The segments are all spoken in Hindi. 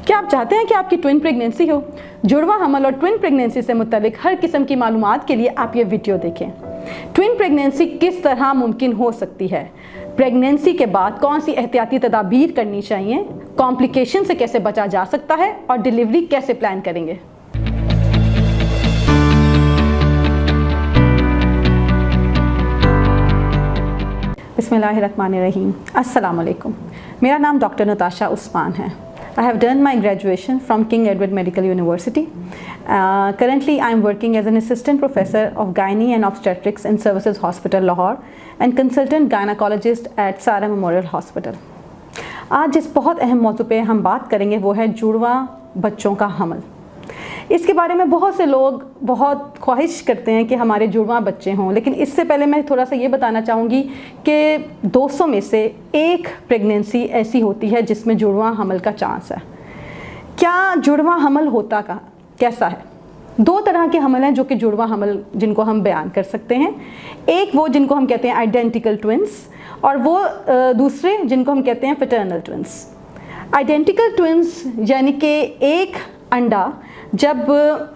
क्या आप चाहते हैं कि आपकी ट्विन प्रेगनेंसी हो? जुड़वा हमल और ट्विन प्रेगनेंसी से मुतालिक हर किस्म की मालूमात के लिए आप ये वीडियो देखें। ट्विन प्रेगनेंसी किस तरह मुमकिन हो सकती है, प्रेगनेंसी के बाद कौन सी एहतियाती तदाबीर करनी चाहिए, कॉम्प्लिकेशन से कैसे बचा जा सकता है और डिलीवरी कैसे प्लान करेंगे। बिस्मिल्लाहिर्रहमानिर्रहीम। अस्सलाम वालेकुम। मेरा नाम डॉक्टर नताशा उस्मान है। I have done my graduation from King Edward Medical University. Currently, I am working as an assistant professor of Gynae and Obstetrics in Services Hospital, Lahore, and consultant gynecologist at Sara Memorial Hospital. आज जिस बहुत अहम मौजू पे हम बात करेंगे वो है जुड़वा बच्चों का हमल। इसके बारे में बहुत से लोग बहुत ख्वाहिश करते हैं कि हमारे जुड़वा बच्चे हों, लेकिन इससे पहले मैं थोड़ा सा ये बताना चाहूँगी कि 200 में से एक प्रेगनेंसी ऐसी होती है जिसमें जुड़वा हमल का चांस है। क्या जुड़वा हमल होता कैसा है? 2 तरह के हमल हैं जो कि जुड़वा हमल जिनको हम बयान कर सकते हैं। एक वो जिनको हम कहते हैं आइडेंटिकल ट्विंस, और वो दूसरे जिनको हम कहते हैं पैटर्नल ट्विंस। आइडेंटिकल ट्विंस यानी कि एक अंडा जब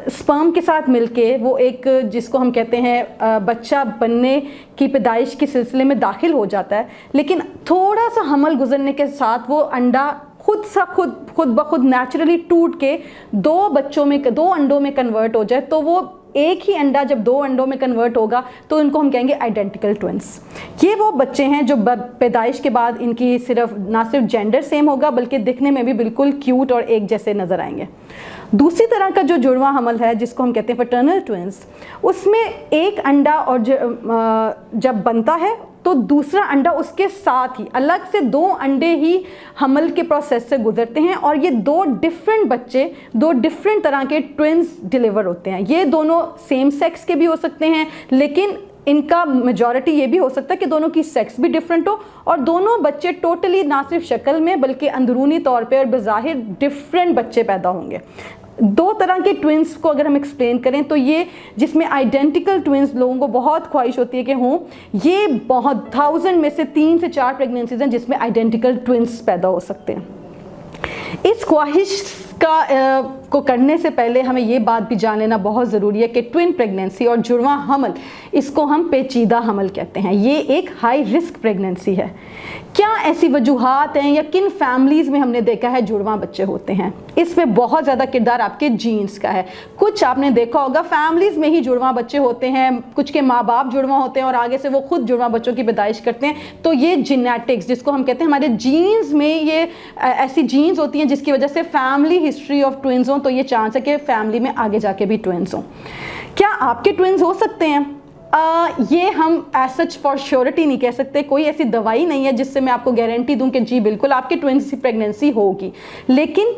स्पर्म के साथ मिलके वो एक जिसको हम कहते हैं बच्चा बनने की पैदाइश के सिलसिले में दाखिल हो जाता है, लेकिन थोड़ा सा हमल गुजरने के साथ वो अंडा खुद ब खुद नेचुरली टूट के 2 अंडों में कन्वर्ट हो जाए, तो वो एक ही अंडा जब 2 अंडों में कन्वर्ट होगा तो इनको हम कहेंगे आइडेंटिकल ट्विंस। ये वो बच्चे हैं जो पैदाइश के बाद इनकी ना सिर्फ जेंडर सेम होगा बल्कि दिखने में भी बिल्कुल क्यूट और एक जैसे नज़र आएंगे। दूसरी तरह का जो जुड़वा हमल है जिसको हम कहते हैं पैटर्नल ट्विंस, उसमें एक अंडा और जब बनता है तो दूसरा अंडा उसके साथ ही अलग से 2 अंडे ही हमल के प्रोसेस से गुजरते हैं, और ये 2 डिफरेंट बच्चे 2 डिफरेंट तरह के ट्विंस डिलीवर होते हैं। ये दोनों सेम सेक्स के भी हो सकते हैं, लेकिन इनका मेजॉरिटी ये भी हो सकता है कि दोनों की सेक्स भी डिफरेंट हो और दोनों बच्चे टोटली ना सिर्फ शक्ल में बल्कि अंदरूनी तौर पे और बज़ाहिर डिफरेंट बच्चे पैदा होंगे। 2 तरह के ट्विंस को अगर हम एक्सप्लेन करें तो ये जिसमें आइडेंटिकल ट्विंस लोगों को बहुत ख्वाहिश होती है कि हों, ये बहुत 1000 में से 3 से 4 प्रेगनेंसीज हैं जिसमें आइडेंटिकल ट्विंस पैदा हो सकते हैं। इस ख्वाहिश को करने से पहले हमें ये बात भी जान लेना बहुत ज़रूरी है कि ट्विन प्रेगनेंसी और जुड़वा हमल, इसको हम पेचीदा हमल कहते हैं। ये एक हाई रिस्क प्रेगनेंसी है। क्या ऐसी वजूहात हैं या किन फैमिलीज़ में हमने देखा है जुड़वा बच्चे होते हैं? इसमें बहुत ज़्यादा किरदार आपके जीन्स का है। कुछ आपने देखा होगा फैमिलीज़ में ही जुड़वा बच्चे होते हैं, कुछ के माँ बाप जुड़वा होते हैं और आगे से वो खुद जुड़वा बच्चों की पैदाइश करते हैं। तो ये जेनेटिक्स जिसको हम कहते हैं, हमारे जीन्स में ये ऐसी जीन्स होती हैं जिसकी वजह से फैमिली हिस्ट्री ऑफ ट्विंस हो, तो ये चांस है कि फैमिली में आगे जाके भी ट्विंस हों। क्या आपके ट्विंस हो सकते हैं? ये हम एज सच फॉर श्योरिटी नहीं कह सकते। कोई ऐसी दवाई नहीं है जिससे मैं आपको गारंटी दूं कि जी बिल्कुल आपकी ट्विंस की प्रेगनेंसी होगी, लेकिन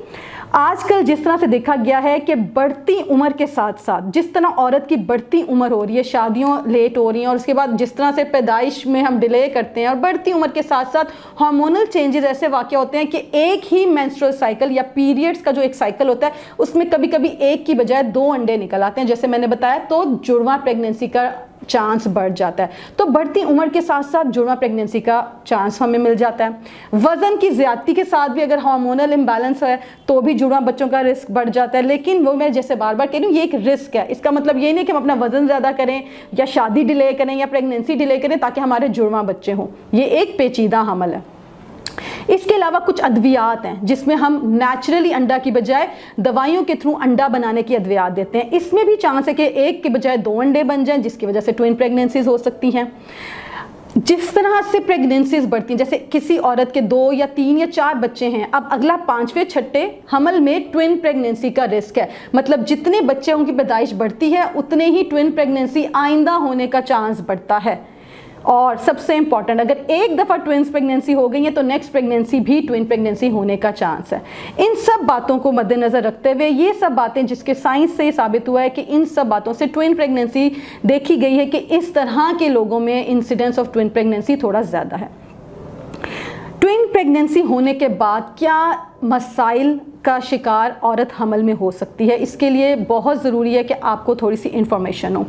आजकल जिस तरह से देखा गया है कि बढ़ती उम्र के साथ साथ जिस तरह औरत की बढ़ती उम्र हो रही है, शादियों लेट हो रही हैं, और उसके बाद जिस तरह से पैदाइश में हम डिले करते हैं, और बढ़ती उम्र के साथ साथ हार्मोनल चेंजेस ऐसे वाक़या होते हैं कि एक ही मेंस्ट्रुअल साइकिल या पीरियड्स का जो एक साइकिल होता है उसमें कभी कभी एक की बजाय 2 अंडे निकल आते हैं, जैसे मैंने बताया, तो जुड़वा प्रेगनेंसी का चांस बढ़ जाता है। तो बढ़ती उम्र के साथ साथ जुड़वा प्रेगनेंसी का चांस हमें मिल जाता है। वज़न की ज़्यादती के साथ भी अगर हार्मोनल इम्बैलेंस है तो भी जुड़वा बच्चों का रिस्क बढ़ जाता है, लेकिन वो मैं जैसे बार बार कह रही हूँ, ये एक रिस्क है। इसका मतलब ये नहीं कि हम अपना वज़न ज़्यादा करें या शादी डिले करें या प्रेगनेंसी डिले करें ताकि हमारे जुड़वा बच्चे हों। ये एक पेचीदा हमल है। इसके अलावा कुछ अद्वियात हैं जिसमें हम नेचुरली अंडा की बजाय दवाइयों के थ्रू अंडा बनाने की अद्वियात देते हैं। इसमें भी चांस है कि एक के बजाय 2 अंडे बन जाएं, जिसकी वजह से ट्विन प्रेगनेंसीज हो सकती हैं। जिस तरह से प्रेगनेंसीज बढ़ती हैं, जैसे किसी औरत के 2 या 3 या 4 बच्चे हैं, अब अगला 5वें 6ठे हमल में ट्विन प्रेगनेंसी का रिस्क है। मतलब जितने बच्चे उनकी पैदाइश बढ़ती है उतने ही ट्विन प्रेगनेंसी आइंदा होने का चांस बढ़ता है। और सबसे इंपॉर्टेंट, अगर एक दफ़ा ट्विंस प्रेगनेंसी हो गई है तो नेक्स्ट प्रेगनेंसी भी ट्विन प्रेगनेंसी होने का चांस है। इन सब बातों को मद्देनज़र रखते हुए, ये सब बातें जिसके साइंस से साबित हुआ है कि इन सब बातों से ट्विन प्रेगनेंसी देखी गई है कि इस तरह के लोगों में इंसिडेंस ऑफ ट्विन प्रेगनेंसी थोड़ा ज़्यादा है। ट्विन प्रेगनेंसी होने के बाद क्या मसाइल का शिकार औरत हमल में हो सकती है, इसके लिए बहुत ज़रूरी है कि आपको थोड़ी सी इन्फॉर्मेशन हो।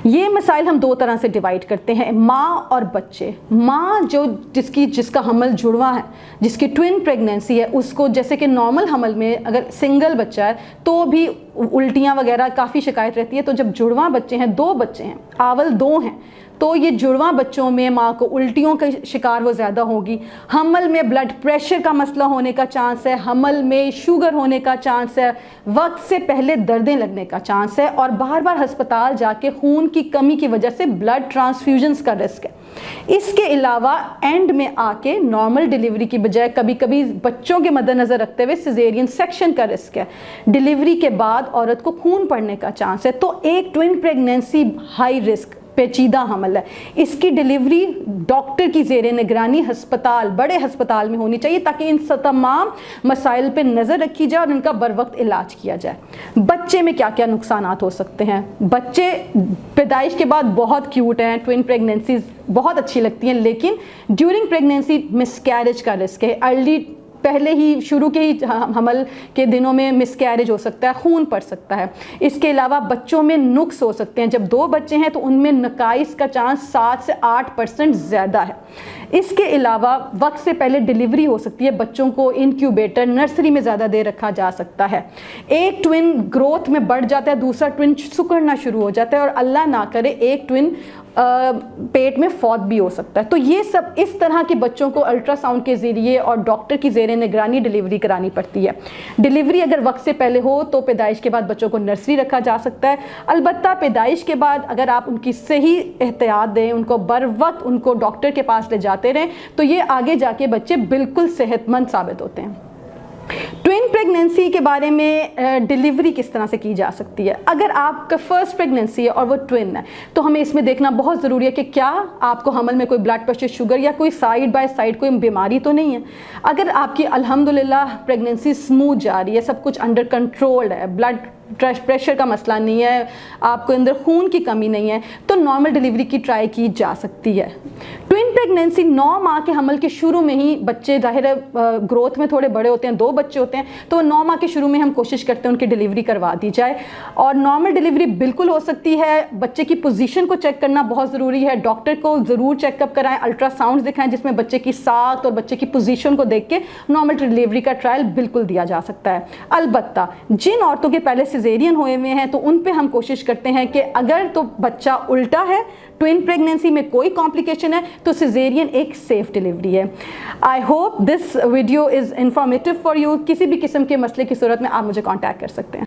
ये मसाइल हम दो तरह से डिवाइड करते हैं, माँ और बच्चे। माँ जिसका हमल जुड़वा है, जिसकी ट्विन प्रेगनेंसी है, उसको जैसे कि नॉर्मल हमल में अगर सिंगल बच्चा है तो भी उल्टियाँ वगैरह काफ़ी शिकायत रहती है। तो जब जुड़वा बच्चे हैं, 2 बच्चे हैं, आवल 2 हैं, तो ये जुड़वा बच्चों में माँ को उल्टियों का शिकार वो ज़्यादा होगी। हमल में ब्लड प्रेशर का मसला होने का चांस है, हमल में शुगर होने का चांस है, वक्त से पहले दर्दें लगने का चांस है, और बार बार अस्पताल जाके खून की कमी की वजह से ब्लड ट्रांसफ्यूजन्स का रिस्क है। इसके अलावा एंड में आके नॉर्मल डिलीवरी की बजाय कभी कभी बच्चों के मद्देनज़र रखते हुए सिजेरियन सेक्शन का रिस्क है। डिलीवरी के बाद औरत को खून पड़ने का चांस है। तो एक ट्विन प्रेगनेंसी हाई रिस्क पेचीदा हमल है। इसकी डिलीवरी डॉक्टर की ज़ेरे निगरानी हस्पताल, बड़े हस्पताल में होनी चाहिए, ताकि इन तमाम मसाइल पे नज़र रखी जाए और इनका बर वक्त इलाज किया जाए। बच्चे में क्या क्या नुकसानात हो सकते हैं? बच्चे पैदाइश के बाद बहुत क्यूट हैं, ट्विन प्रेगनेंसीज बहुत अच्छी लगती हैं, लेकिन ड्यूरिंग प्रेगनेंसी मिसकैरेज का रिस्क है। अर्ली पहले ही शुरू के ही हमल के दिनों में मिसकैरेज हो सकता है, खून पड़ सकता है। इसके अलावा बच्चों में नुक्स हो सकते हैं। जब 2 बच्चे हैं तो उनमें नकाइस का चांस 7 से 8% ज़्यादा है। इसके अलावा वक्त से पहले डिलीवरी हो सकती है। बच्चों को इनक्यूबेटर, नर्सरी में ज़्यादा देर रखा जा सकता है। एक ट्विन ग्रोथ में बढ़ जाता है, दूसरा ट्विन सुकड़ना शुरू हो जाता है, और अल्लाह ना करे एक ट्विन पेट में फौत भी हो सकता है। तो ये सब इस तरह के बच्चों को अल्ट्रासाउंड के ज़रिए और डॉक्टर की ज़ेरे निगरानी डिलीवरी करानी पड़ती है। डिलीवरी अगर वक्त से पहले हो तो पैदाइश के बाद बच्चों को नर्सरी रखा जा सकता है। अलबत्ता पैदाइश के बाद अगर आप उनकी सही एहतियात दें, उनको बर वक्त उनको डॉक्टर के पास ले जाते रहें, तो ये आगे जाके बच्चे बिल्कुल सेहतमंद साबित होते हैं। ट्विन प्रेगनेंसी के बारे में डिलीवरी किस तरह से की जा सकती है? अगर आपका फर्स्ट प्रेगनेंसी है और वो ट्विन है, तो हमें इसमें देखना बहुत ज़रूरी है कि क्या आपको हमल में कोई ब्लड प्रेशर, शुगर या कोई साइड बाय साइड कोई बीमारी तो नहीं है। अगर आपकी अल्हम्दुलिल्लाह प्रेगनेंसी स्मूथ जा रही है, सब कुछ अंडर कंट्रोल है, ब्लड प्रेशर का मसला नहीं है, आपको अंदर खून की कमी नहीं है, तो नॉर्मल डिलीवरी की ट्राई की जा सकती है। ट्विन प्रेगनेंसी 9 माह के हमल के शुरू में ही बच्चे ज़ाहिर है ग्रोथ में थोड़े बड़े होते हैं, 2 बच्चे होते हैं, तो 9 माह के शुरू में हम कोशिश करते हैं उनकी डिलीवरी करवा दी जाए। और नॉर्मल डिलीवरी बिल्कुल हो सकती है। बच्चे की पोजीशन को चेक करना बहुत ज़रूरी है। डॉक्टर को ज़रूर चेकअप कराएं, अल्ट्रासाउंड दिखाएं जिसमें बच्चे की साख और बच्चे की पोजीशन को देख के नॉर्मल डिलीवरी का ट्रायल बिल्कुल दिया जा सकता है। अलबत्ता जिन औरतों के पहले सिजेरियन हुए हुए हैं तो उन पे हम कोशिश करते हैं कि अगर तो बच्चा उल्टा है, ट्विन प्रेगनेंसी में कोई कॉम्प्लिकेशन है, तो सिजेरियन एक सेफ डिलीवरी है। I hope this video is informative for you. किसी भी किस्म के मसले की सूरत में आप मुझे कॉन्टैक्ट कर सकते हैं।